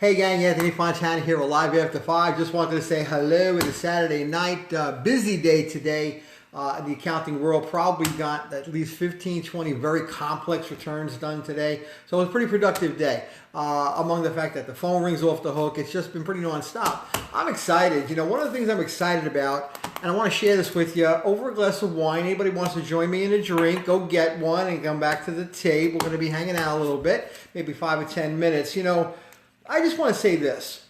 Hey gang, Anthony Fontana here, live after 5. Just wanted to say hello. It's a Saturday night, busy day today in the accounting world. Probably got at least 15, 20 very complex returns done today. So it was a pretty productive day. Among the fact that the phone rings off the hook, it's just been pretty nonstop. I'm excited. You know, one of the things I'm excited about, and I want to share this with you, over a glass of wine. Anybody wants to join me in a drink, go get one and come back to the tape. We're going to be hanging out a little bit, maybe 5 or 10 minutes. You know, I just want to say this.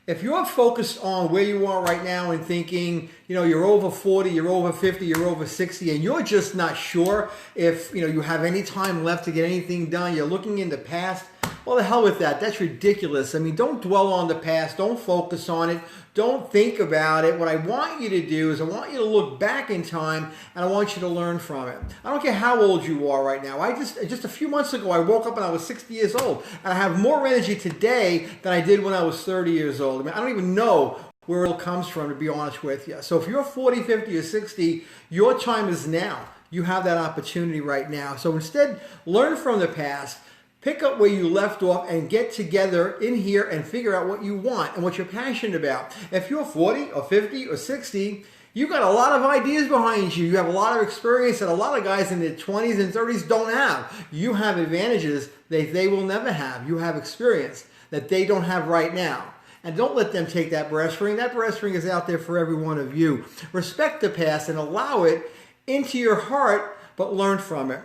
If you're focused on where you are right now and thinking, you know, you're over 40, you're over 50, you're over 60, and you're just not sure if, you know, you have any time left to get anything done, you're looking in the past, well, the hell with that. That's ridiculous. I mean, don't dwell on the past. Don't focus on it. Don't think about it. What I want you to do is I want you to look back in time and I want you to learn from it. I don't care how old you are right now. Just a few months ago, I woke up and I was 60 years old. And I have more energy today than I did when I was 30 years old. I mean, I don't even know where it all comes from, to be honest with you. So if you're 40, 50, or 60, your time is now. You have that opportunity right now. So instead, learn from the past. Pick up where you left off and get together in here and figure out what you want and what you're passionate about. If you're 40 or 50 or 60, you got a lot of ideas behind you. You have a lot of experience that a lot of guys in their 20s and 30s don't have. You have advantages that they will never have. You have experience that they don't have right now. And don't let them take that brass ring. That brass ring is out there for every one of you. Respect the past and allow it into your heart, but learn from it.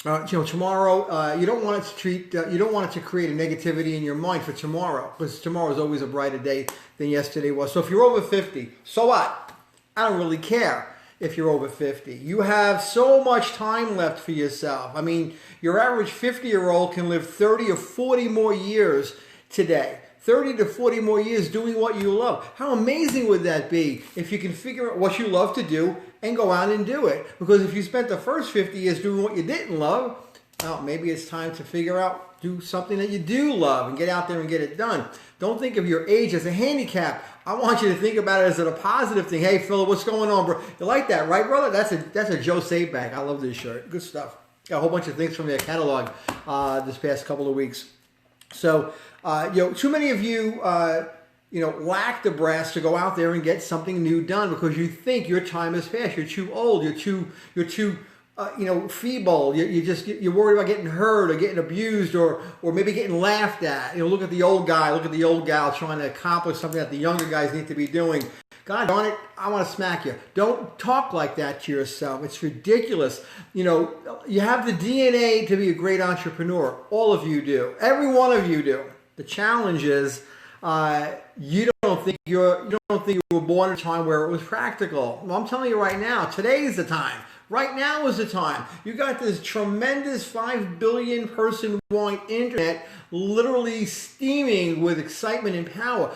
You know, tomorrow, you don't want it to you don't want it to create a negativity in your mind for tomorrow, because tomorrow is always a brighter day than yesterday was. So if you're over 50, so what? I don't really care if you're over 50. You have so much time left for yourself. I mean, your average 50-year-old can live 30 or 40 more years today. 30 to 40 more years doing what you love. How amazing would that be if you can figure out what you love to do and go out and do it? Because if you spent the first 50 years doing what you didn't love, well, maybe it's time to figure out, do something that you do love and get out there and get it done. Don't think of your age as a handicap. I want you to think about it as a positive thing. Hey, Philip, what's going on, bro? You like that, right, brother? That's a Joe Save bag. I love this shirt. Good stuff. Got a whole bunch of things from their catalog this past couple of weeks. So, you know, too many of you, you know, lack the brass to go out there and get something new done because you think your time is past. You're too old. You're too, you know, feeble. You're worried about getting hurt or getting abused or maybe getting laughed at. You know, look at the old guy, look at the old gal trying to accomplish something that the younger guys need to be doing. God darn it, I want to smack you. Don't talk like that to yourself. It's ridiculous. You know, you have the DNA to be a great entrepreneur. All of you do. Every one of you do. The challenge is you don't think you were born in a time where it was practical. Well, I'm telling you right now, today is the time. Right now is the time. You got this tremendous 5 billion person wide internet literally steaming with excitement and power.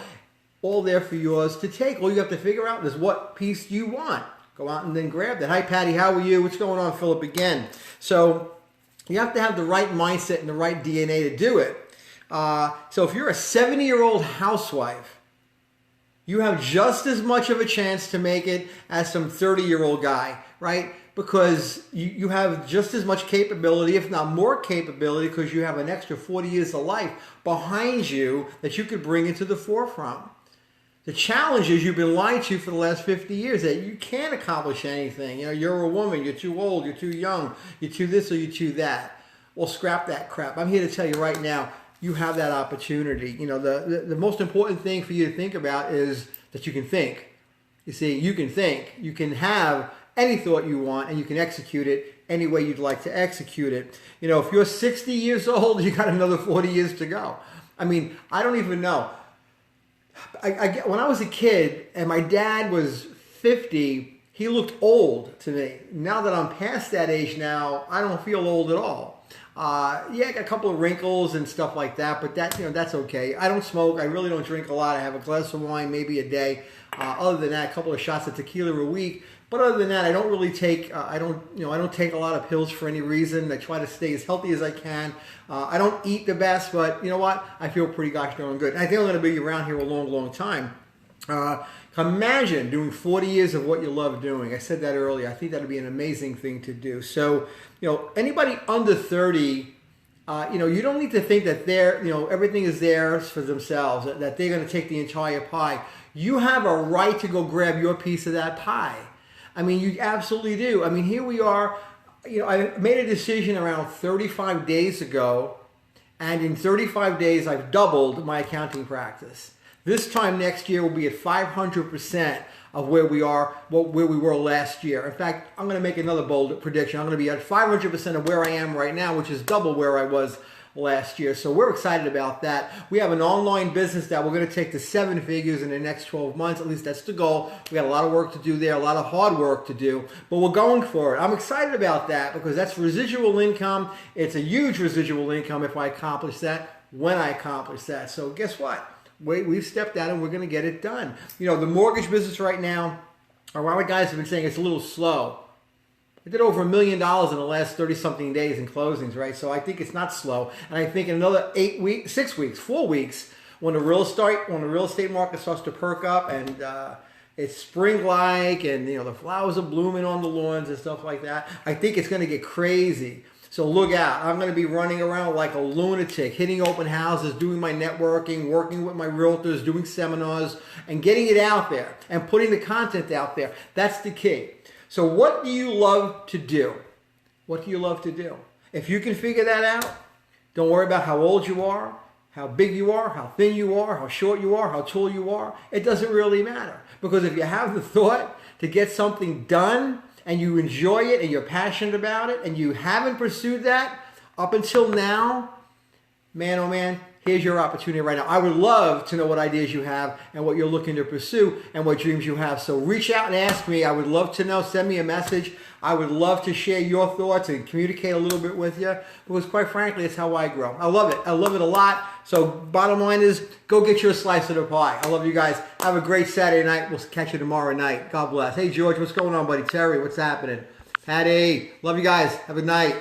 All there for yours to take. All you have to figure out is what piece you want. Go out and then grab that. Hi, Patty. How are you? What's going on, Philip? Again. So you have to have the right mindset and the right DNA to do it. So if you're a 70-year-old housewife, you have just as much of a chance to make it as some 30-year-old guy, right? Because you have just as much capability, if not more capability, because you have an extra 40 years of life behind you that you could bring into the forefront. The challenge is you've been lied to for the last 50 years that you can't accomplish anything. You know, you're a woman, you're too old, you're too young, you're too this or you're too that. Well, scrap that crap. I'm here to tell you right now, you have that opportunity. You know, the most important thing for you to think about is that you can think. You see, you can think. You can have any thought you want and you can execute it any way you'd like to execute it. You know, if you're 60 years old, you got another 40 years to go. I mean, I don't even know. When I was a kid and my dad was 50, he looked old to me. Now that I'm past that age now, I don't feel old at all. Yeah, I got a couple of wrinkles and stuff like that, but that, you know, that's okay. I don't smoke. I really don't drink a lot. I have a glass of wine maybe a day. Other than that, a couple of shots of tequila a week. But other than that, I don't really take. I don't take a lot of pills for any reason. I try to stay as healthy as I can. I don't eat the best, but you know what? I feel pretty gosh darn good. And I think I'm going to be around here a long, long time. Imagine doing 40 years of what you love doing. I said that earlier. I think that would be an amazing thing to do. So, you know, anybody under 30 You don't need to think that everything is theirs for themselves, that they're going to take the entire pie. You have a right to go grab your piece of that pie. I mean, you absolutely do. I mean, here we are. I made a decision around 35 days ago, and in 35 days, I've doubled my accounting practice. This time next year, we'll be at 500% of where we were last year. In fact, I'm going to make another bold prediction. I'm going to be at 500% of where I am right now, which is double where I was last year. So we're excited about that. We have an online business that we're going to take to 7 figures in the next 12 months. At least that's the goal. We got a lot of work to do there, a lot of hard work to do, but we're going for it. I'm excited about that because that's residual income. It's a huge residual income if I accomplish that, when I accomplish that. So guess what? We've stepped out and we're going to get it done. The mortgage business right now, a lot of guys have been saying it's a little slow. I did over $1 million in the last 30-something days in closings, right? So I think it's not slow. And I think in another 4 weeks, when the real estate market starts to perk up and it's spring-like and the flowers are blooming on the lawns and stuff like that, I think it's going to get crazy. So look out. I'm going to be running around like a lunatic, hitting open houses, doing my networking, working with my realtors, doing seminars, and getting it out there and putting the content out there. That's the key. So what do you love to do? What do you love to do? If you can figure that out, don't worry about how old you are, how big you are, how thin you are, how short you are, how tall you are. It doesn't really matter. Because if you have the thought to get something done, and you enjoy it, and you're passionate about it, and you haven't pursued that up until now, man, oh man, here's your opportunity right now. I would love to know what ideas you have and what you're looking to pursue and what dreams you have. So reach out and ask me. I would love to know. Send me a message. I would love to share your thoughts and communicate a little bit with you because quite frankly, it's how I grow. I love it. I love it a lot. So bottom line is go get your slice of the pie. I love you guys. Have a great Saturday night. We'll catch you tomorrow night. God bless. Hey, George, what's going on, buddy? Terry, what's happening? Patty, love you guys. Have a good night.